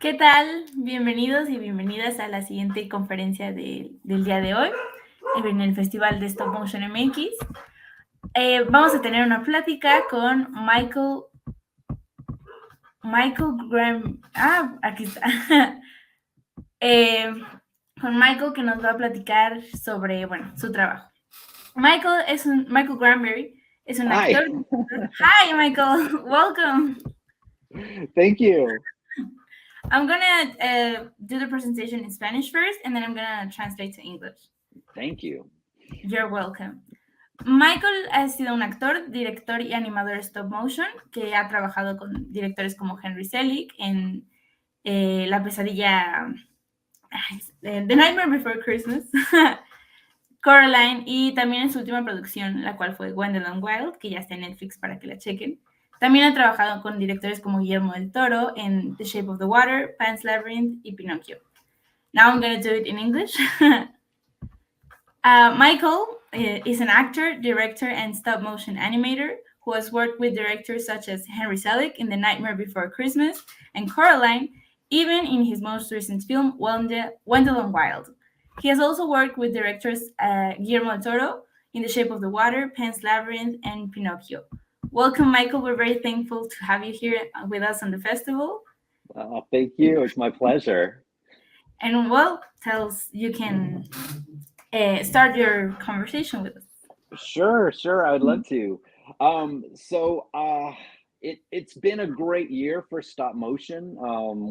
¿Qué tal? Bienvenidos y bienvenidas a la siguiente conferencia del día de hoy en el Festival de Stop Motion MX. Vamos a tener una plática con Michael Graham. Aquí está. Eh, con Michael, que nos va a platicar sobre, su trabajo. Michael Granberry es un actor. Hi. Hi, Michael. Welcome. Thank you. I'm gonna do the presentation in Spanish first, and then I'm gonna translate to English. Thank you. You're welcome. Michael ha sido un actor, director y animador stop motion que ha trabajado con directores como Henry Selick en La pesadilla, The Nightmare Before Christmas, Coraline, y también en su última producción, la cual fue Gwendolyn Wild, que ya está en Netflix para que la chequen. También ha trabajado con directores como Guillermo del Toro en The Shape of the Water, Pan's Labyrinth y Pinocchio. Now I'm going to do it in English. Michael is an actor, director, and stop motion animator who has worked with directors such as Henry Selick in The Nightmare Before Christmas and Coraline, even in his most recent film, Gwendolyn Wild. He has also worked with directors Guillermo del Toro in The Shape of the Water, Pan's Labyrinth, and Pinocchio. Welcome, Michael. We're very thankful to have you here with us on the festival. Thank you. It's my pleasure. And you can start your conversation with us. Sure. I'd love to. It's been a great year for stop motion.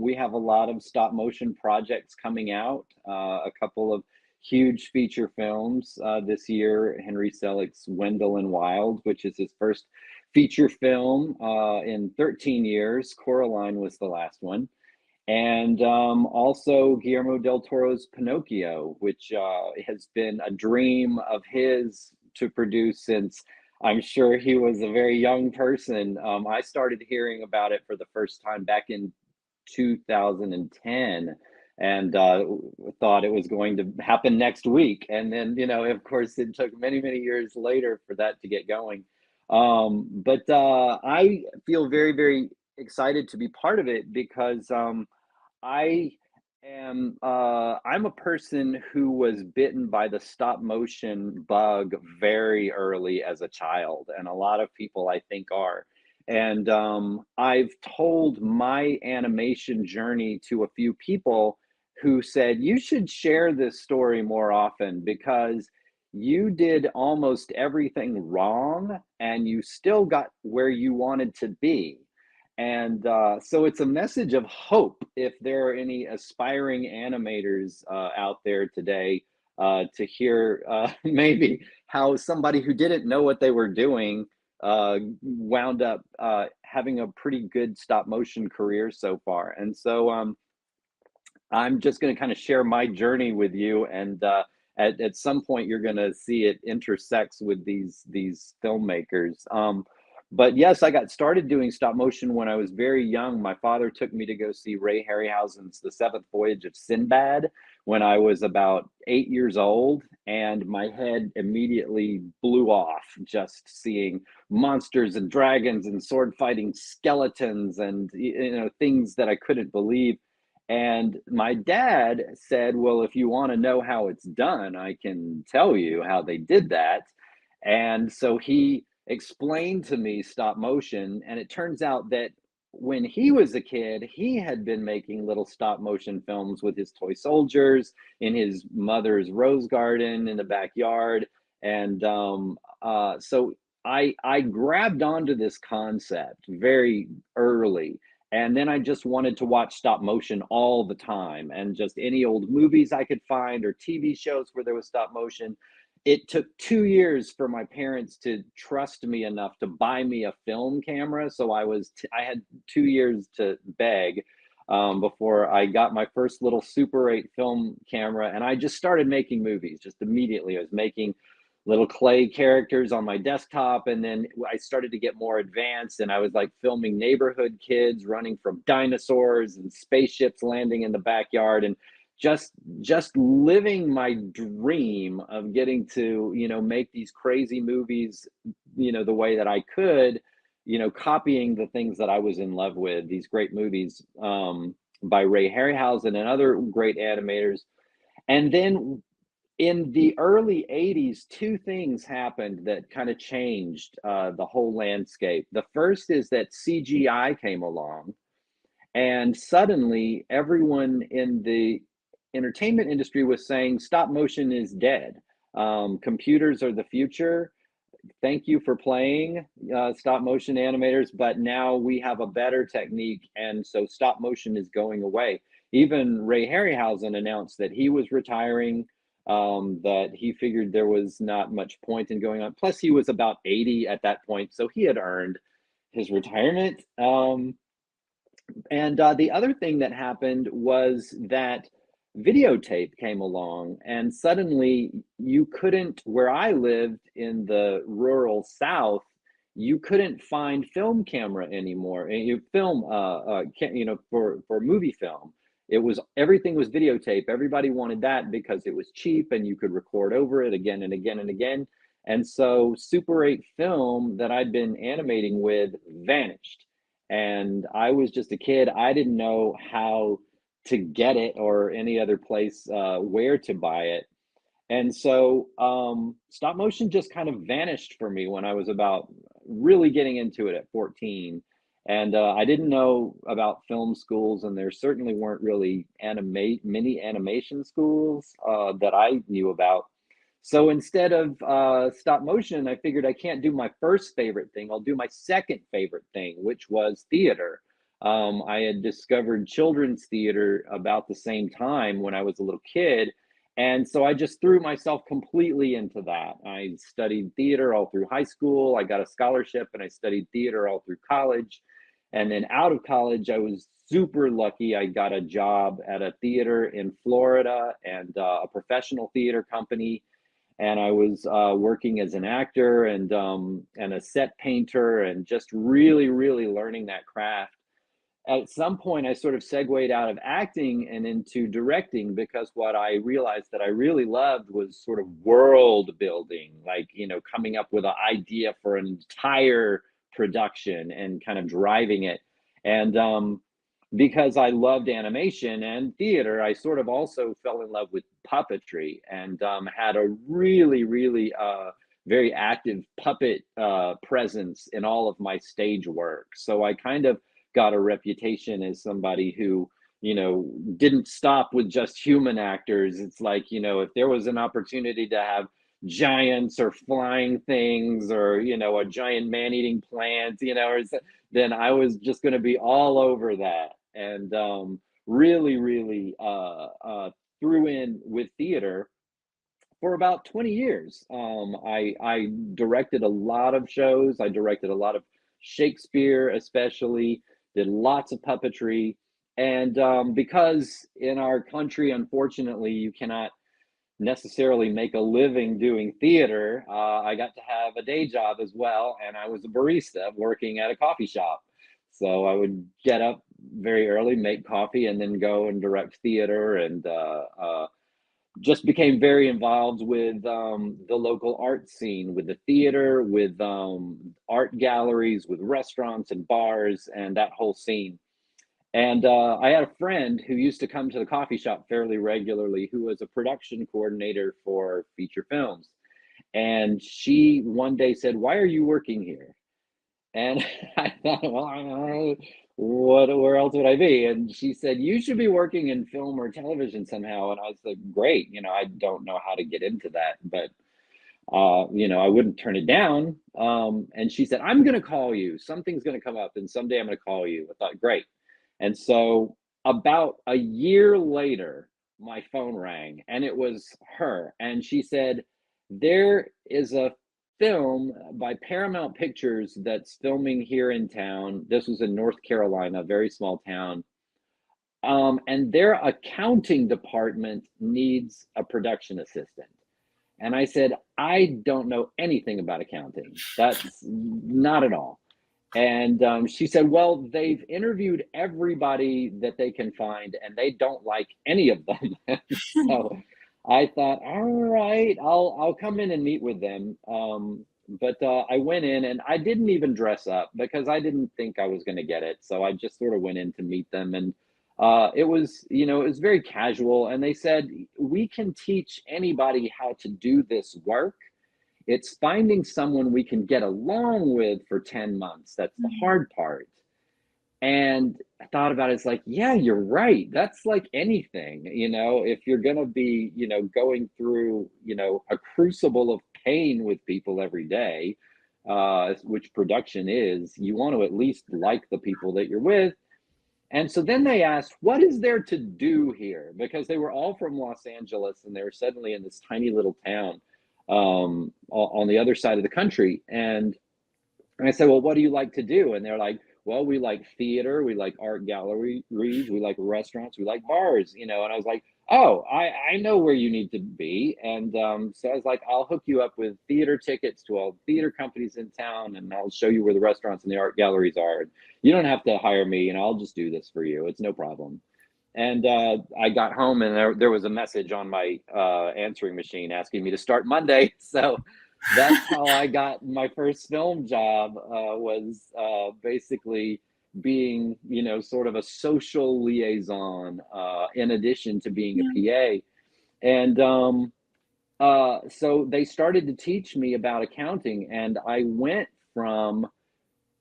We have a lot of stop motion projects coming out. A couple of huge feature films this year. Henry Selick's Gwendolyn Wild, which is his first feature film in 13 years. Coraline was the last one. And also Guillermo del Toro's Pinocchio, which has been a dream of his to produce since I'm sure he was a very young person. I started hearing about it for the first time back in 2010 and thought it was going to happen next week. And then, of course, it took many, many years later for that to get going. But I feel very, very excited to be part of it because I'm a person who was bitten by the stop motion bug very early as a child, and a lot of people I think are. And I've told my animation journey to a few people who said, you should share this story more often because you did almost everything wrong and you still got where you wanted to be. And so it's a message of hope if there are any aspiring animators out there today to hear maybe how somebody who didn't know what they were doing wound up having a pretty good stop motion career so far. And so I'm just going to kind of share my journey with you, and at some point you're going to see it intersects with these filmmakers. But yes, I got started doing stop motion when I was very young. My father took me to go see Ray Harryhausen's The Seventh Voyage of Sinbad when I was about 8 years old, and my head immediately blew off just seeing monsters and dragons and sword fighting skeletons and things that I couldn't believe. And my dad said, well, if you want to know how it's done, I can tell you how they did that. And so he explained to me stop motion. And it turns out that when he was a kid, he had been making little stop motion films with his toy soldiers in his mother's rose garden in the backyard. And so I grabbed onto this concept very early. And then I just wanted to watch stop motion all the time, and just any old movies I could find or TV shows where there was stop motion. It took 2 years for my parents to trust me enough to buy me a film camera. So I had 2 years to beg before I got my first little Super 8 film camera. And I just started making movies just immediately. I was making little clay characters on my desktop, and then I started to get more advanced, and I was like filming neighborhood kids running from dinosaurs and spaceships landing in the backyard, and just living my dream of getting to make these crazy movies the way that I could, copying the things that I was in love with, these great movies. by Ray Harryhausen and other great animators. And then in the early 80s, two things happened that kind of changed the whole landscape. The first is that CGI came along, and suddenly everyone in the entertainment industry was saying stop motion is dead. Computers are the future. Thank you for playing stop motion animators, but now we have a better technique, and so stop motion is going away. Even Ray Harryhausen announced that he was retiring, that he figured there was not much point in going on. Plus, he was about 80 at that point, so he had earned his retirement. And the other thing that happened was that videotape came along, and suddenly you couldn't, where I lived in the rural South, you couldn't find film camera anymore. And you film, for movie film, it was everything was videotape. Everybody wanted that because it was cheap and you could record over it again and again and again. And so Super 8 film that I'd been animating with vanished. And I was just a kid. I didn't know how to get it or any other place where to buy it. And so stop motion just kind of vanished for me when I was about really getting into it at 14. And I didn't know about film schools, and there certainly weren't really mini animation schools that I knew about. So instead of stop motion, I figured I can't do my first favorite thing. I'll do my second favorite thing, which was theater. I had discovered children's theater about the same time when I was a little kid. And so I just threw myself completely into that. I studied theater all through high school. I got a scholarship and I studied theater all through college. And then out of college, I was super lucky. I got a job at a theater in Florida and a professional theater company, and I was working as an actor and a set painter, and just really, really learning that craft. At some point, I sort of segued out of acting and into directing, because what I realized that I really loved was sort of world building, like, coming up with an idea for an entire production and kind of driving it. And because I loved animation and theater, I sort of also fell in love with puppetry, and had a really, really very active puppet presence in all of my stage work. So I kind of got a reputation as somebody who, didn't stop with just human actors. It's like, if there was an opportunity to have giants or flying things, or, a giant man-eating plant, then I was just going to be all over that. And really, really threw in with theater for about 20 years. I directed a lot of shows. I directed a lot of Shakespeare, especially, did lots of puppetry. And because in our country, unfortunately, you cannot necessarily make a living doing theater, I got to have a day job as well. And I was a barista working at a coffee shop. So I would get up very early, make coffee, and then go and direct theater, and just became very involved with the local art scene, with the theater, with art galleries, with restaurants and bars, and that whole scene. And I had a friend who used to come to the coffee shop fairly regularly, who was a production coordinator for feature films. And she one day said, "Why are you working here?" And I thought, well, I don't know, where else would I be? And she said, "You should be working in film or television somehow." And I was like, great, I don't know how to get into that, but I wouldn't turn it down. And she said, "I'm going to call you. Something's going to come up, and someday I'm going to call you." I thought, great. And so about a year later, my phone rang, and it was her. And she said, "There is a film by Paramount Pictures that's filming here in town." This was in North Carolina, a very small town. And their accounting department needs a production assistant. And I said, "I don't know anything about accounting. That's not at all." And she said, "Well, they've interviewed everybody that they can find, and they don't like any of them." So I thought, all right, I'll come in and meet with them. But I went in, and I didn't even dress up because I didn't think I was going to get it. So I just sort of went in to meet them. And it was, you know, it was very casual. And they said, we can teach anybody how to do this work. It's finding someone we can get along with for 10 months. That's the hard part. And I thought about it, it's like, yeah, you're right. That's like anything, you know, if you're going to be, you know, going through, you know, a crucible of pain with people every day, which production is, you want to at least like the people that you're with. And so then they asked, what is there to do here? Because they were all from Los Angeles and they were suddenly in this tiny little town on the other side of the country. And I said, well, what do you like to do? And they're like, well, we like theater, we like art galleries, we like restaurants, we like bars, you know. And I was like, oh, I know where you need to be. And so I was like, I'll hook you up with theater tickets to all the theater companies in town, and I'll show you where the restaurants and the art galleries are. And you don't have to hire me, and I'll just do this for you. It's no problem. And I got home, and there was a message on my answering machine asking me to start Monday. So that's how I got my first film job, was basically being, you know, sort of a social liaison in addition to being a PA. And so they started to teach me about accounting, and I went from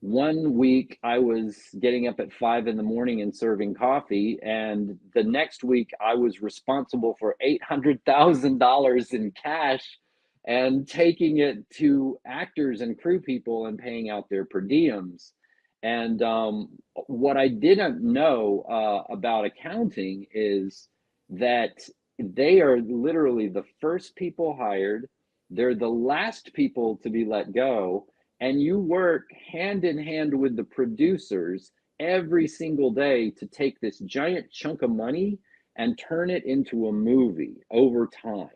one week I was getting up at 5 in the morning and serving coffee, and the next week I was responsible for $800,000 in cash and taking it to actors and crew people and paying out their per diems. And what I didn't know about accounting is that they are literally the first people hired, they're the last people to be let go, and you work hand in hand with the producers every single day to take this giant chunk of money and turn it into a movie over time.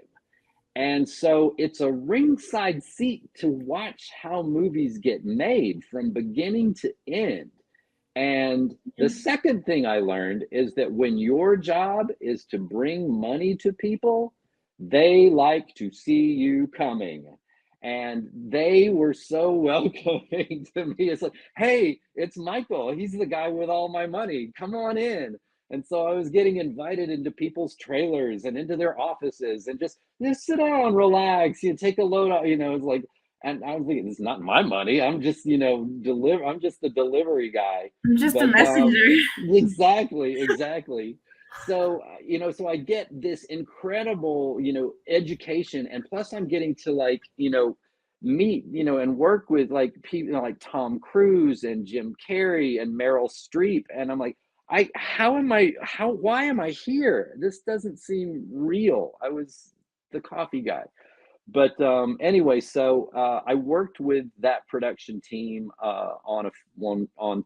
And so it's a ringside seat to watch how movies get made from beginning to end. And the second thing I learned is that when your job is to bring money to people, they like to see you coming. And they were so welcoming to me. It's like, hey, it's Michael. He's the guy with all my money. Come on in. And so I was getting invited into people's trailers and into their offices and just sit down, relax, you take a load out, you know, it's like, and I was thinking, it's not my money. I'm just, you know, I'm just the delivery guy. I'm just a messenger. Exactly. So, you know, so I get this incredible, you know, education, and plus I'm getting to, like, you know, meet, you know, and work with like people, you know, like Tom Cruise and Jim Carrey and Meryl Streep. And I'm like, why am I here? This doesn't seem real. I was the coffee guy. But anyway, so I worked with that production team on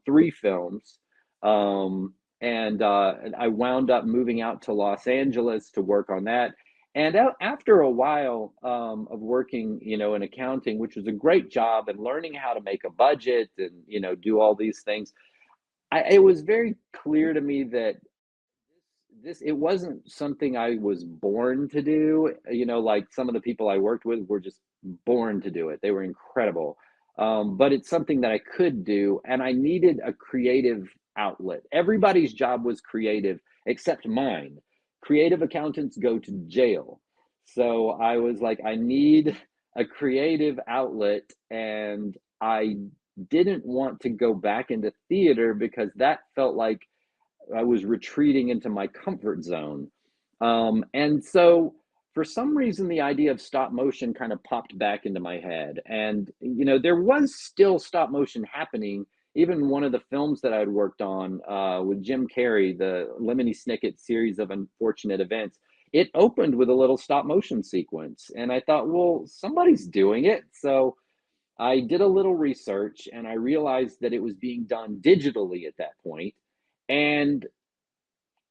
3 films, and I wound up moving out to Los Angeles to work on that. And after a while of working, you know, in accounting, which was a great job, and learning how to make a budget and, you know, do all these things, it was very clear to me that it wasn't something I was born to do. You know, like some of the people I worked with were just born to do it. They were incredible. But it's something that I could do, and I needed a creative outlet. Everybody's job was creative except mine. Creative accountants go to jail. So I was like, I need a creative outlet, and I didn't want to go back into theater because that felt like I was retreating into my comfort zone. And so for some reason, the idea of stop motion kind of popped back into my head. And, you know, there was still stop motion happening. Even one of the films that I'd worked on with Jim Carrey, the Lemony Snicket series of unfortunate events, it opened with a little stop motion sequence. And I thought, well, somebody's doing it. So I did a little research, and I realized that it was being done digitally at that point. And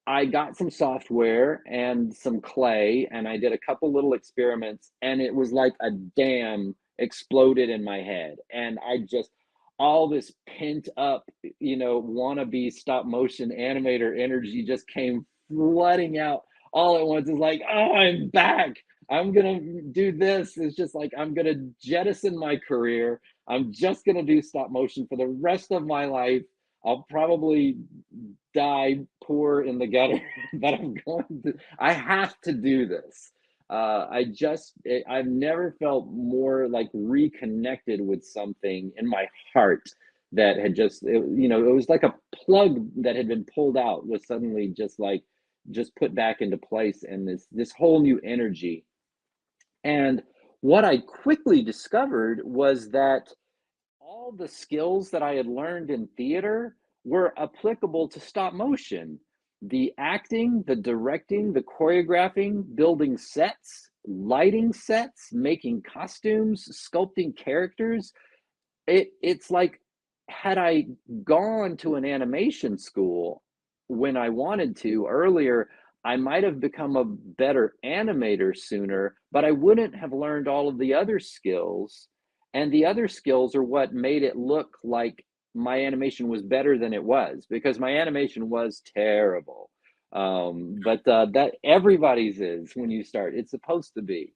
I got some software and some clay, and I did a couple little experiments, and it was like a dam exploded in my head. And I just, all this pent up, you know, wannabe stop motion animator energy just came flooding out all at once. It's like, oh, I'm back. I'm going to do this. It's just like, I'm going to jettison my career. I'm just going to do stop motion for the rest of my life. I'll probably die poor in the gutter, but I have to do this. I've never felt more like reconnected with something in my heart that had it was like a plug that had been pulled out was suddenly just put back into place, and this whole new energy. And what I quickly discovered was that all the skills that I had learned in theater were applicable to stop motion. The acting, the directing, the choreographing, building sets, lighting sets, making costumes, sculpting characters. It's like, had I gone to an animation school when I wanted to earlier, I might have become a better animator sooner, but I wouldn't have learned all of the other skills. And the other skills are what made it look like my animation was better than it was, because my animation was terrible. But that everybody's is when you start, it's supposed to be.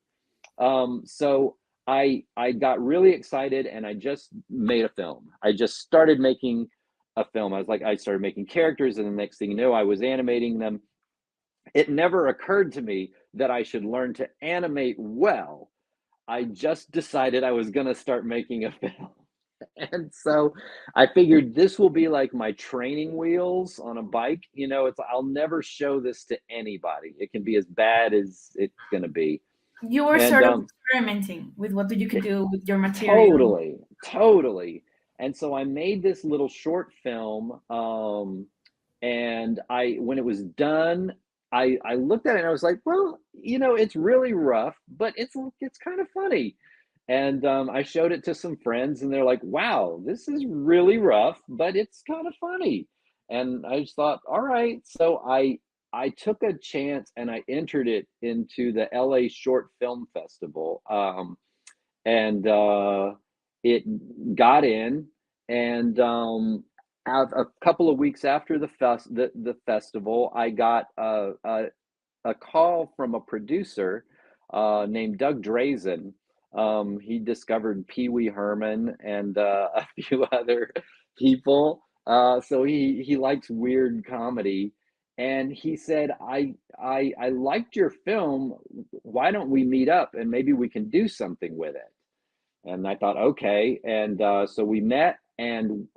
So I got really excited and I just made a film. I just started making a film. I started making characters, and the next thing you know, I was animating them. It never occurred to me that I should learn to animate well. I just decided I was going to start making a film. And so I figured this will be like my training wheels on a bike. I'll never show this to anybody. It can be as bad as it's going to be. You were And sort of experimenting with what you could do with your material. totally. And so I made this little short film, and when it was done, I looked at it and I was like, well, it's really rough, but it's kind of funny. And I showed it to some friends, and they're like, wow, this is really rough, but it's kind of funny. And I just thought, all right. So I took a chance and I entered it into the LA Short Film Festival. And it got in, and a couple of weeks after the festival, I got a call from a producer named Doug Drazen. He discovered Pee Wee Herman and a few other people. So he likes weird comedy, and he said, I liked your film. Why don't we meet up and maybe we can do something with it? And I thought, okay. And so we met, and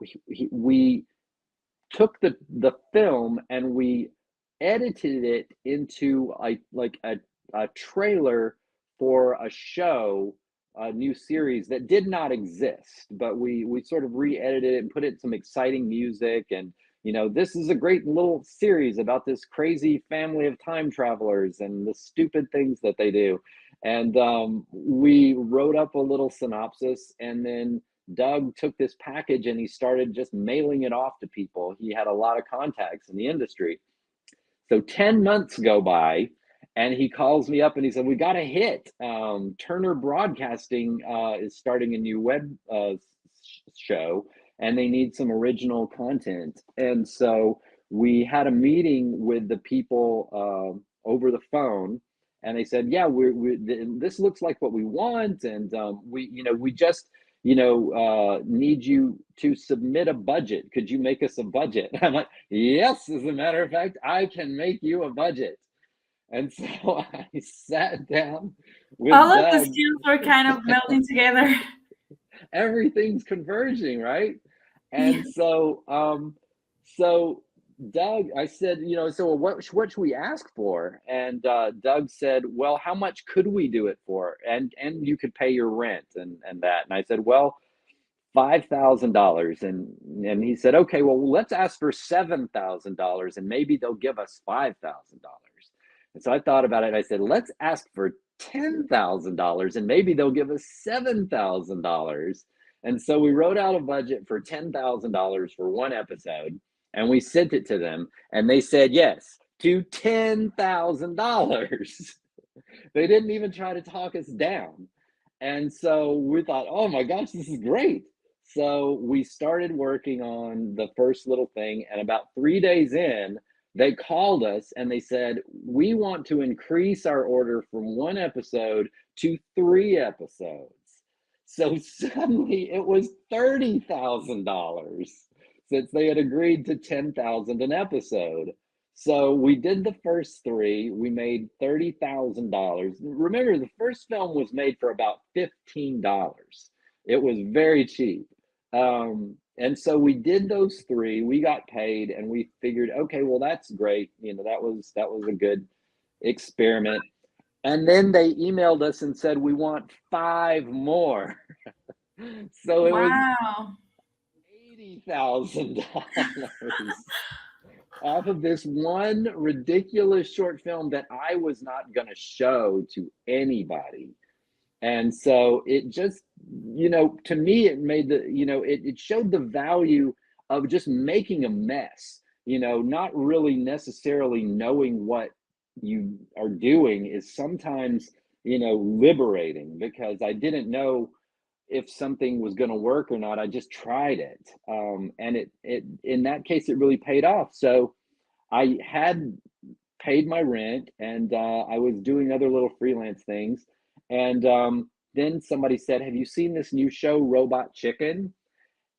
we took the film and we edited it into a trailer for a show, a new series that did not exist, but we sort of re-edited it and put it some exciting music. And this is a great little series about this crazy family of time travelers and the stupid things that they do. And we wrote up a little synopsis, and then Doug took this package and he started just mailing it off to people. He had a lot of contacts in the industry. So 10 months go by, and he calls me up and he said, we got a hit. Turner Broadcasting is starting a new web show, and they need some original content. And so we had a meeting with the people over the phone, and they said, yeah, this looks like what we want. And we just need you to submit a budget. Could you make us a budget? I'm like, yes, as a matter of fact, I can make you a budget. And so I sat down with All of the Doug. skills were kind of melting together. Everything's converging, right? Yeah. And so Doug, I said, so what should we ask for? And Doug said, well, how much could we do it for? And you could pay your rent and that. And I said, well, $5,000. And he said, okay, well, let's ask for $7,000 and maybe they'll give us $5,000. And so I thought about it. And I said, let's ask for $10,000 and maybe they'll give us $7,000. And so we wrote out a budget for $10,000 for one episode, and we sent it to them, and they said yes to $10,000. They didn't even try to talk us down. And so we thought, oh my gosh, this is great. So we started working on the first little thing, and about 3 days in, they called us and they said, we want to increase our order from one episode to 3 episodes. So suddenly it was $30,000. since they had agreed to 10,000 an episode. So we did the first three. We made $30,000. Remember, the first film was made for about $15. It was very cheap. And so we did those three. We got paid, and we figured, okay, well, that's great. That was a good experiment. And then they emailed us and said, we want 5 more. So it was Wow. $80,000 off of this one ridiculous short film that I was not going to show to anybody. And so it just, to me, it made it showed the value of just making a mess, not really necessarily knowing what you are doing is sometimes, liberating, because I didn't know if something was going to work or not. I just tried it. And it in that case, it really paid off. So I had paid my rent, and I was doing other little freelance things. And then somebody said, have you seen this new show, Robot Chicken?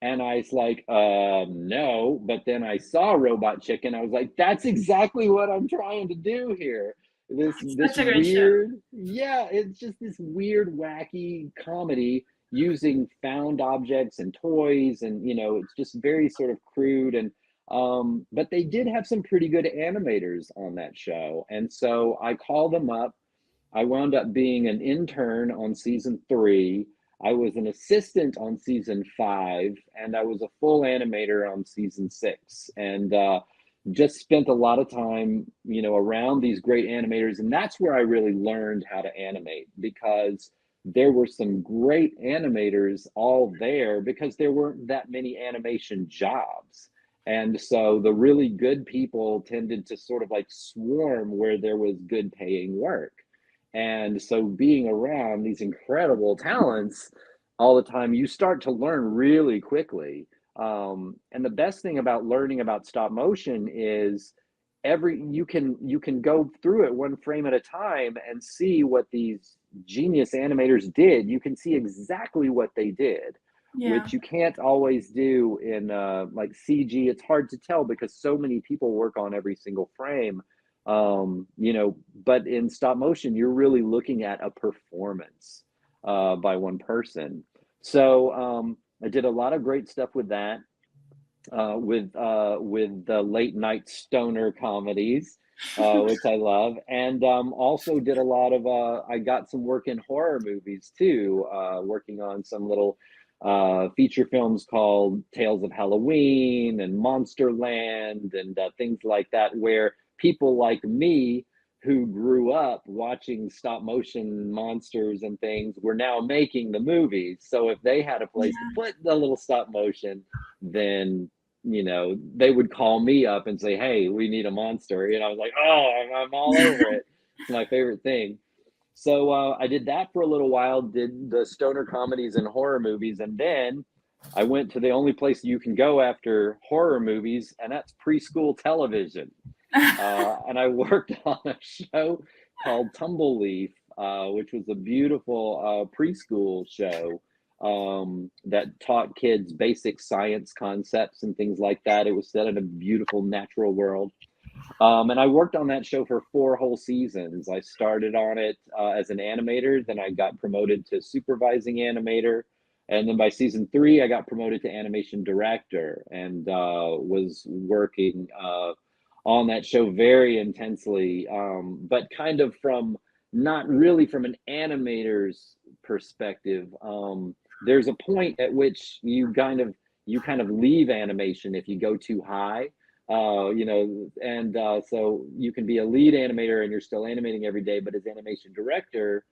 And I was like, no. But then I saw Robot Chicken. I was like, that's exactly what I'm trying to do here. This Such a great weird, yeah, it's just this weird, wacky comedy using found objects and toys, and it's just very sort of crude. And but they did have some pretty good animators on that show, and so I called them up. I wound up being an intern on season 3. I was an assistant on season 5, and I was a full animator on season 6. And just spent a lot of time, around these great animators. And that's where I really learned how to animate, because there were some great animators all there, because there weren't that many animation jobs. And so the really good people tended to sort of like swarm where there was good paying work. And so being around these incredible talents all the time, you start to learn really quickly. And the best thing about learning about stop motion is you can go through it one frame at a time and see what these genius animators did. You can see exactly what they did, which you can't always do in like CG. It's hard to tell because so many people work on every single frame. But in stop motion, you're really looking at a performance by one person. So I did a lot of great stuff with that, with the late night stoner comedies, which I love, and also did a lot of. I got some work in horror movies too, working on some little feature films called Tales of Halloween and Monsterland and things like that, where people like me who grew up watching stop motion monsters and things were now making the movies. So if they had a place to put the little stop motion, then they would call me up and say, hey, we need a monster. I was like, oh, I'm all over it. It's my favorite thing. So I did that for a little while, did the stoner comedies and horror movies, and then I went to the only place you can go after horror movies, and that's preschool television. And I worked on a show called Tumbleleaf, which was a beautiful preschool show that taught kids basic science concepts and things like that. It was set in a beautiful natural world. And I worked on that show for 4 whole seasons. I started on it as an animator, then I got promoted to supervising animator. And then by season 3, I got promoted to animation director, and was working on that show very intensely, but kind of from not really from an animator's perspective. There's a point at which you kind of leave animation if you go too high. And so you can be a lead animator and you're still animating every day, but as animation director,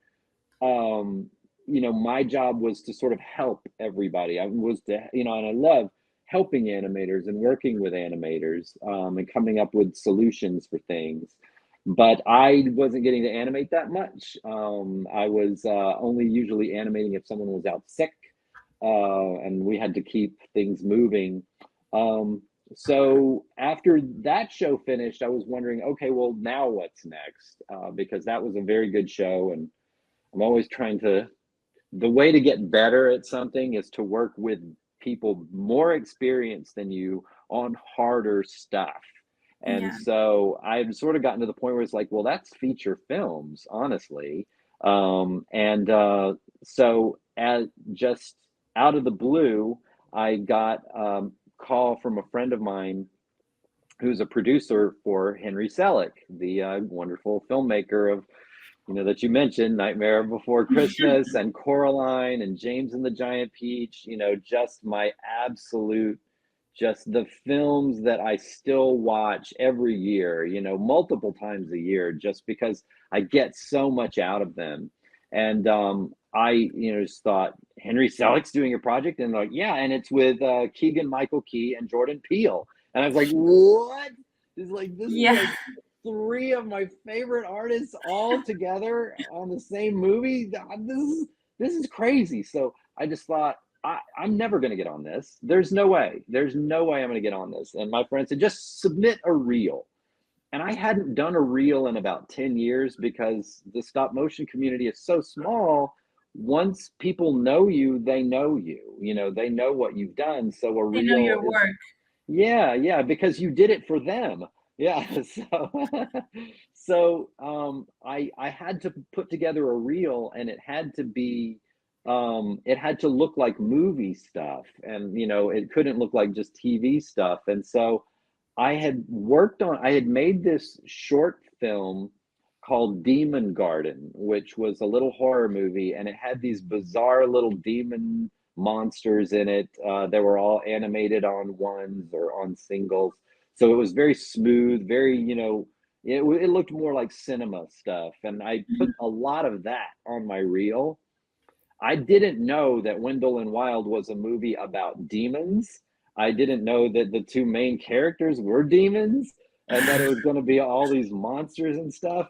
my job was to sort of help everybody. And I love helping animators and working with animators, and coming up with solutions for things. But I wasn't getting to animate that much. I was only usually animating if someone was out sick, and we had to keep things moving. So after that show finished, I was wondering, okay, well, now what's next? Because that was a very good show, and I'm always trying to. The way to get better at something is to work with people more experienced than you on harder stuff. And Yeah. so I've sort of gotten to the point where it's like, well, that's feature films, honestly. And so as just out of the blue, I got a call from a friend of mine who's a producer for Henry Selick, the wonderful filmmaker of, that you mentioned, Nightmare Before Christmas and Coraline and James and the Giant Peach, just my absolute, just the films that I still watch every year, multiple times a year, just because I get so much out of them. And I, just thought, Henry Selick's doing a project, and like, yeah, and it's with Keegan Michael Key and Jordan Peele. And I was like, what? This is Yeah. like three of my favorite artists all together on the same movie. This is crazy. So I just thought, I'm never going to get on this. There's no way. There's no way I'm going to get on this. And my friend said, just submit a reel. And I hadn't done a reel in about 10 years because the stop motion community is so small. Once people know you, they know you. They know what you've done. So a They know reel your is, work. yeah, because you did it for them. Yeah. So I had to put together a reel, and it had to be it had to look like movie stuff, and it couldn't look like just TV stuff. And so I had made this short film called Demon Garden, which was a little horror movie, and it had these bizarre little demon monsters in it. They were all animated on ones or on singles. So it was very smooth, very, it looked more like cinema stuff. And I put a lot of that on my reel. I didn't know that Wendell and Wild was a movie about demons. I didn't know that the two main characters were demons and that it was going to be all these monsters and stuff.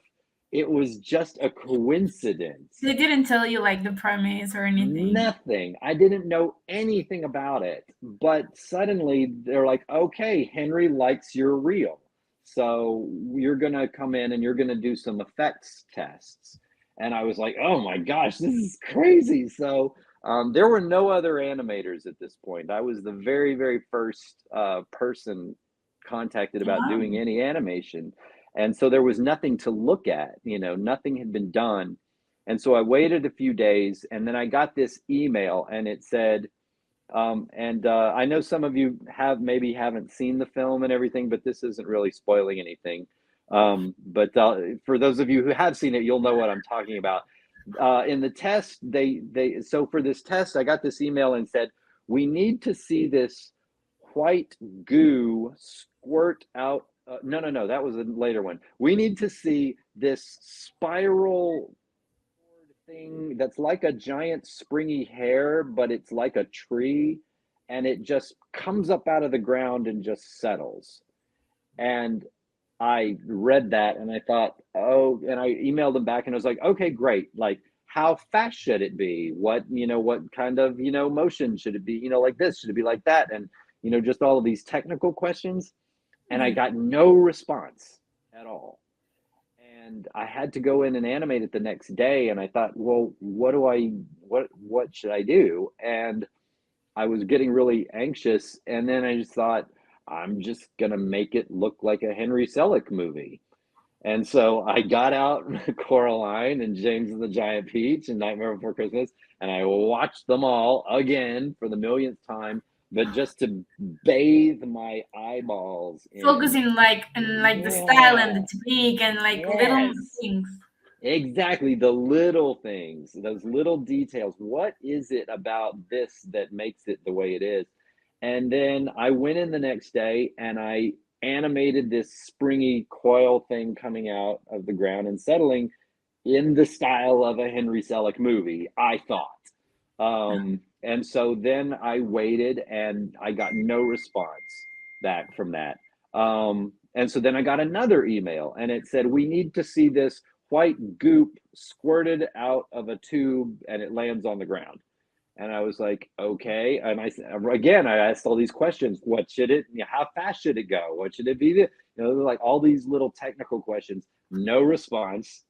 It was just a coincidence. They didn't tell you like the premise or anything. Nothing. I didn't know anything about it. But suddenly they're like, okay, Henry likes your reel. So you're going to come in and you're going to do some effects tests. And I was like, oh my gosh, this is crazy. So there were no other animators at this point. I was the very, very first person contacted about Wow. doing any animation. And so there was nothing to look at, nothing had been done. And so I waited a few days, and then I got this email, and it said, I know some of you maybe haven't seen the film and everything, but this isn't really spoiling anything. But for those of you who have seen it, you'll know what I'm talking about. In the test, so for this test, I got this email and said, we need to see this white goo squirt out. No, that was a later one. We need to see this spiral thing that's like a giant springy hair, but it's like a tree, and it just comes up out of the ground and just settles. And I read that and I thought, oh, and I emailed them back and I was like, okay, great. Like, how fast should it be? What kind of, motion should it be? Like this, should it be like that? And, just all of these technical questions. And I got no response at all. And I had to go in and animate it the next day. And I thought, well, what should I do? And I was getting really anxious. And then I just thought, I'm just going to make it look like a Henry Selick movie. And so I got out Coraline and James and the Giant Peach and Nightmare Before Christmas, and I watched them all again for the millionth time, but just to bathe my eyeballs in Focusing like the style and the technique and like little yes, things. exactly, the little things, those little details. What is it about this that makes it the way it is? And then I went in the next day and I animated this springy coil thing coming out of the ground and settling in the style of a Henry Selick movie, I thought. And so then I waited and I got no response back from that. And so then I got another email and it said, we need to see this white goop squirted out of a tube and it lands on the ground. And I was like, okay. And I asked all these questions. What should it, how fast should it go? What should it be? Like all these little technical questions, no response.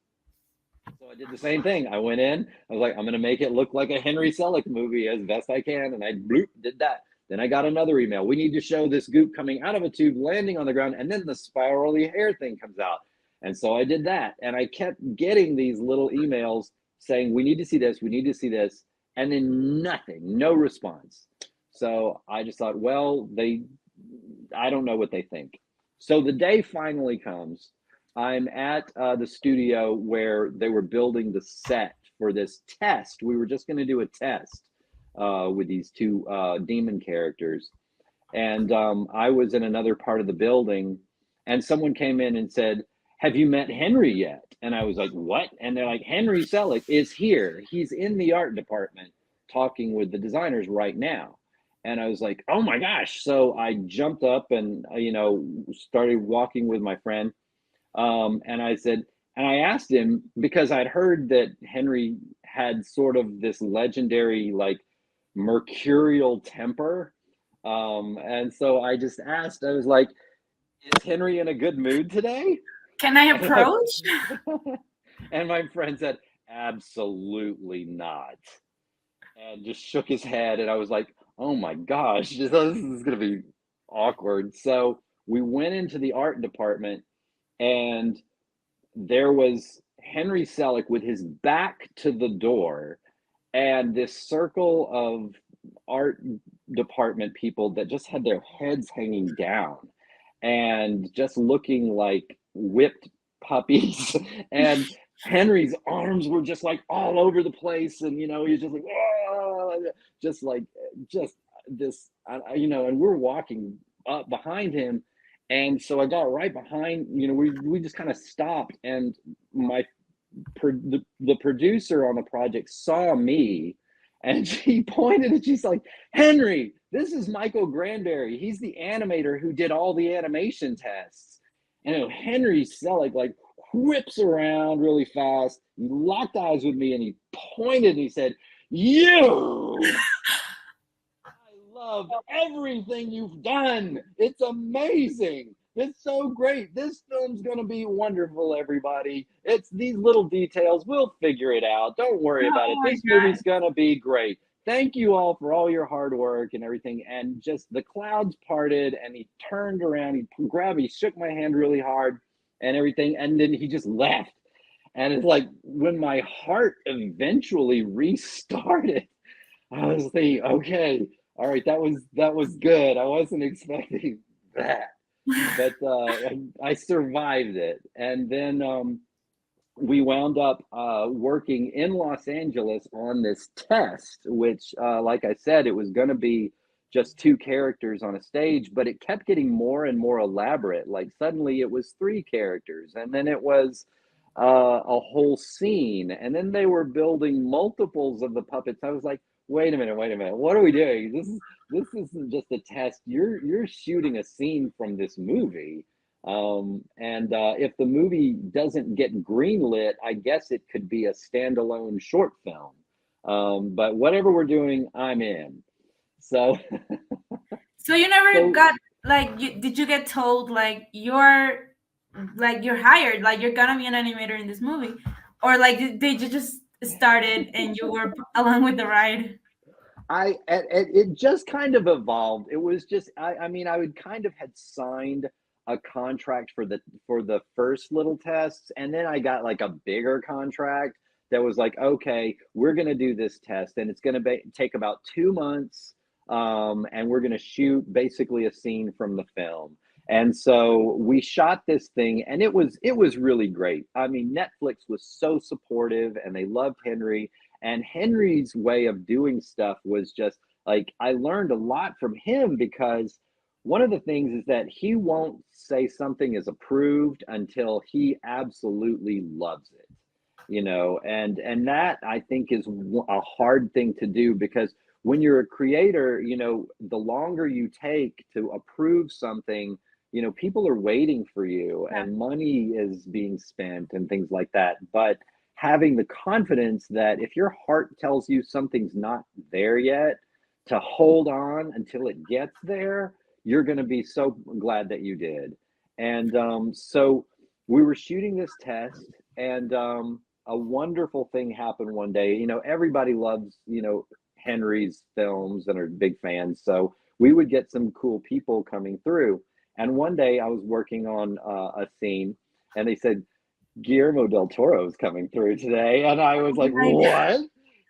So I did the same thing. I went in, I was like, I'm going to make it look like a Henry Selick movie as best I can. And I bloop, did that. Then I got another email. We need to show this goop coming out of a tube, landing on the ground, and then the spirally hair thing comes out. And so I did that. And I kept getting these little emails saying, we need to see this, we need to see this. And then nothing, no response. So I just thought, well, I don't know what they think. So the day finally comes. I'm at the studio where they were building the set for this test. We were just going to do a test with these two demon characters. And I was in another part of the building, and someone came in and said, have you met Henry yet? And I was like, what? And they're like, Henry Selick is here. He's in the art department talking with the designers right now. And I was like, oh my gosh. So I jumped up and, started walking with my friend. And I said, and I asked him because I'd heard that Henry had sort of this legendary, like, mercurial temper. And so I just asked, I was like, is Henry in a good mood today? Can I approach? And my friend said, absolutely not. And just shook his head. And I was like, oh my gosh, this is going to be awkward. So we went into the art department, and there was Henry Selick with his back to the door, and this circle of art department people that just had their heads hanging down and just looking like whipped puppies. And Henry's arms were just like all over the place, and he's just like, oh, just this, and we're walking up behind him. And so I got right behind, we just kind of stopped, and the producer on the project saw me, and she pointed and she's like, Henry, this is Michael Granberry. He's the animator who did all the animation tests. And Henry Selick like whips around really fast. He locked eyes with me and he pointed and he said, you, I love everything you've done. It's amazing. It's so great. This film's going to be wonderful, everybody. It's these little details. We'll figure it out. Don't worry about it. This movie's going to be great. Thank you all for all your hard work and everything. And just the clouds parted, and he turned around, he grabbed me, shook my hand really hard and everything. And then he just left. And it's like when my heart eventually restarted, I was thinking, okay, all right, that was good. I wasn't expecting that. But I survived it. And then we wound up working in Los Angeles on this test, which, like I said, it was going to be just two characters on a stage, but it kept getting more and more elaborate. Like suddenly it was three characters, and then it was a whole scene, and then they were building multiples of the puppets. I was like, wait a minute, what are we doing? This isn't just a test. You're shooting a scene from this movie. And if the movie doesn't get greenlit, I guess it could be a standalone short film. But whatever we're doing, I'm in. So you never got like, did you get told like you're hired, like you're gonna be an animator in this movie, or like did you just started and you were along with the ride? It just kind of evolved. It was just I mean I would kind of had signed a contract for the first little tests, and then I got like a bigger contract that was like, okay, we're going to do this test, and it's going to take about 2 months, and we're going to shoot basically a scene from the film. And so we shot this thing, and it was really great. I mean, Netflix was so supportive, and they loved Henry, and Henry's way of doing stuff was just like, I learned a lot from him, because one of the things is that he won't say something is approved until he absolutely loves it, and that I think is a hard thing to do, because when you're a creator, the longer you take to approve something, people are waiting for you, and money is being spent and things like that. But having the confidence that if your heart tells you something's not there yet, to hold on until it gets there, you're going to be so glad that you did. And so we were shooting this test, and a wonderful thing happened one day. You know, everybody loves, you know, Henry's films and are big fans. So we would get some cool people coming through. And one day I was working on a scene and they said, Guillermo del Toro is coming through today. And I was like, my God. what?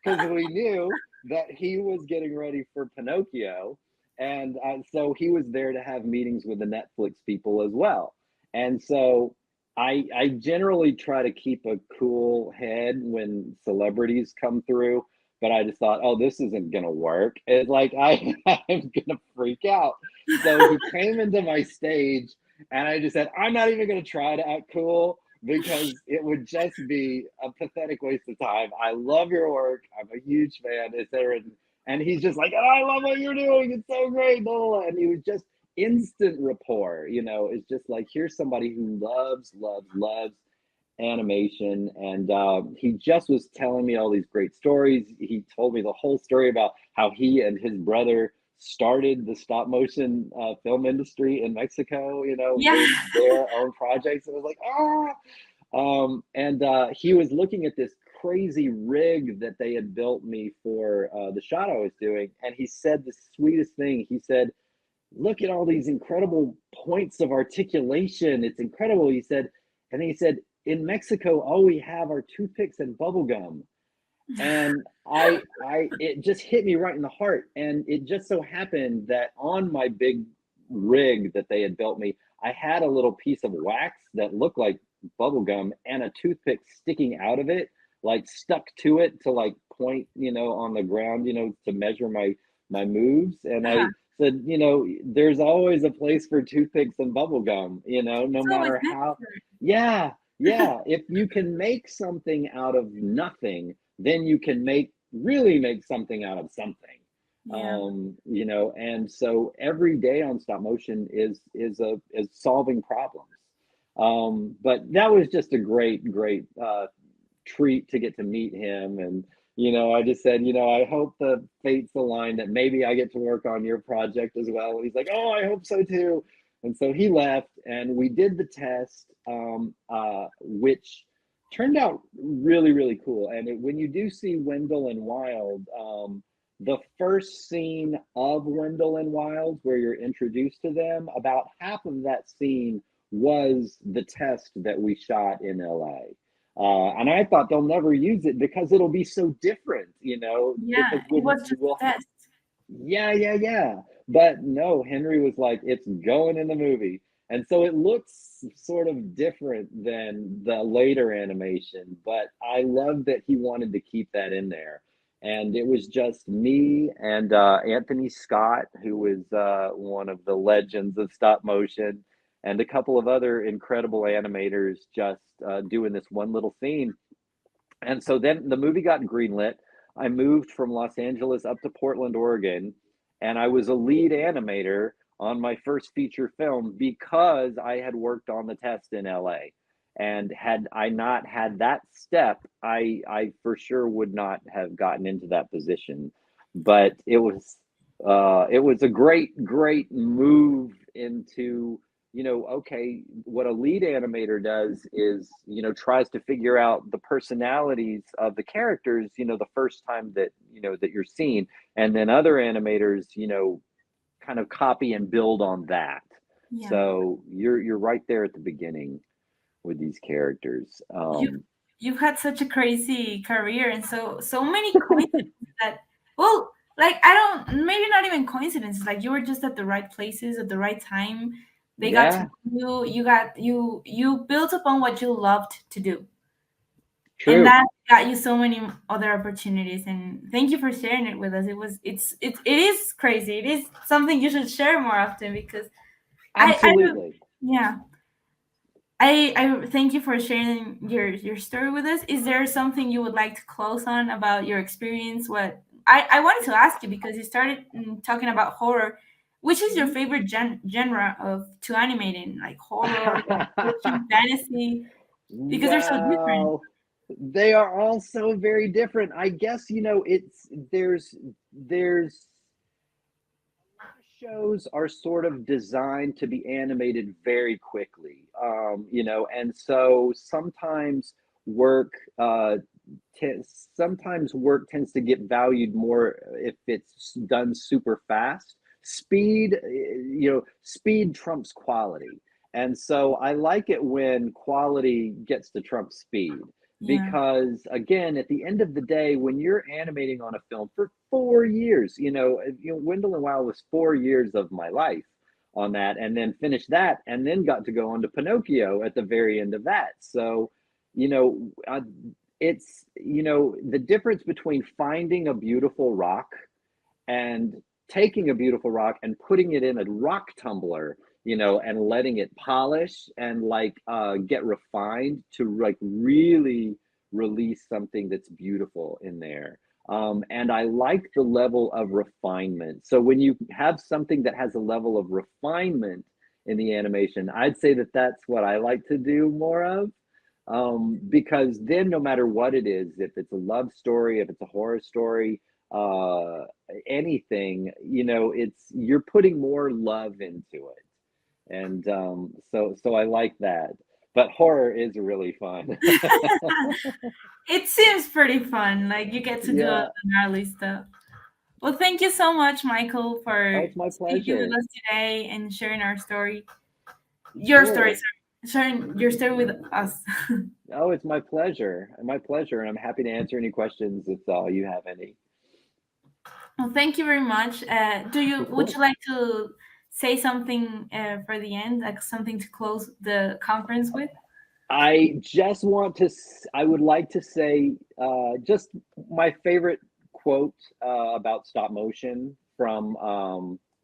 Because we knew that he was getting ready for Pinocchio. And so he was there to have meetings with the Netflix people as well. And so I generally try to keep a cool head when celebrities come through, but I just thought, oh, this isn't gonna work. It's like I'm gonna freak out. So he came into my stage and I just said, I'm not even gonna try to act cool because it would just be a pathetic waste of time. I love your work. I'm a huge fan. Is there and he's just like, oh, I love what you're doing. It's so great. Blah, blah, blah. And he was just instant rapport, you know, it's just like, here's somebody who loves animation. And he just was telling me all these great stories. He told me the whole story about how he and his brother started the stop motion film industry in Mexico, you know, Yeah. made their own projects. It was like, ah. And he was looking at this crazy rig that they had built me for the shot I was doing. And he said the sweetest thing. He said, look at all these incredible points of articulation. It's incredible. He said, and then he said, in Mexico, all we have are toothpicks and bubble gum. And it just hit me right in the heart. And it just so happened that on my big rig that they had built me, I had a little piece of wax that looked like bubble gum and a toothpick sticking out of it, like stuck to it to like point, you know, on the ground, you know, to measure my moves. And I Uh-huh. said, you know, there's always a place for toothpicks and bubble gum, you know, no It's always matter how. necessary. Yeah, yeah. If you can make something out of nothing, then you can really make something out of something. Yeah. You know, and so every day on stop motion is solving problems. But that was just a great treat to get to meet him. And you know, I just said, you know, I hope the fates align that maybe I get to work on your project as well. And he's like, oh, I hope so too. And so he left and we did the test, which turned out really cool. And when you do see Wendell and Wild, the first scene of Wendell and Wild, where you're introduced to them, about half of that scene was the test that we shot in LA. And I thought they'll never use it because it'll be so different, you know, because Yeah. It was just we'll a test. yeah. But no, Henry was like, it's going in the movie. And so it looks sort of different than the later animation, but I love that he wanted to keep that in there. And it was just me and Anthony Scott, who was one of the legends of stop motion, and a couple of other incredible animators just doing this one little scene. And so then the movie got greenlit. I moved from Los Angeles up to Portland, Oregon, and I was a lead animator on my first feature film because I had worked on the test in LA. And had I not had that step, I for sure would not have gotten into that position. But it was a great move into, you know, okay, what a lead animator does is, you know, tries to figure out the personalities of the characters, you know, the first time that, you know, that you're seeing. And then other animators, you know, kind of copy and build on that. Yeah. So you're right there at the beginning with these characters. You you've had such a crazy career and so many coincidences that, well, like I don't, maybe not even coincidences, like you were just at the right places at the right time. They got to Yeah, know you, you built upon what you loved to do. And true. that got you so many other opportunities, and thank you for sharing it with us. It is crazy. It is something you should share more often because I Absolutely. yeah. I thank you for sharing your story with us. Is there something you would like to close on about your experience? What I wanted to ask you because you started talking about horror. Which is your Mhm. favorite genre of to animate in, like horror, fiction, fantasy? Because they're so different. Wow. They are all so very different. I guess, you know, there's shows are sort of designed to be animated very quickly. You know, and so sometimes work sometimes work tends to get valued more if it's done super fast. Speed trumps quality. And so I like it when quality gets to trump speed. Yeah. Because again, at the end of the day, when you're animating on a film for 4 years, Wendell and Wild was 4 years of my life on that, and then finished that, and then got to go on to Pinocchio at the very end of that. So, you know, it's the difference between finding a beautiful rock and taking a beautiful rock and putting it in a rock tumbler, and letting it polish and get refined to really release something that's beautiful in there. And I like the level of refinement. So when you have something that has a level of refinement in the animation, I'd say that that's what I like to do more of. Because then no matter what it is, if it's a love story, if it's a horror story, anything, you're putting more love into it. And so I like that. But horror is really fun. It seems pretty fun. Like you get to do Yeah. gnarly stuff. Well, thank you so much, Michael, Oh, for it's my speaking with pleasure. us today and sharing our story. Your story, Sure. sorry. Sharing your story with us. Oh, it's my pleasure. My pleasure. And I'm happy to answer any questions if you have any. Well, thank you very much. Of Would course. you like to say something for the end, like something to close the conference with? I would like to say just my favorite quote about stop motion from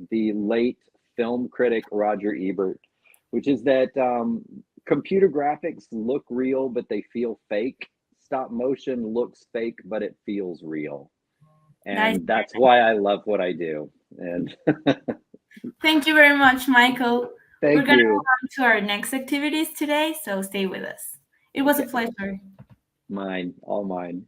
the late film critic Roger Ebert, which is that computer graphics look real, but they feel fake. Stop motion looks fake, but it feels real. That is And that's why I love what I do. And Thank you very much, Michael. We're thank going to move you. on to our next activities today, so stay with us. It was a Okay, pleasure. mine, all mine.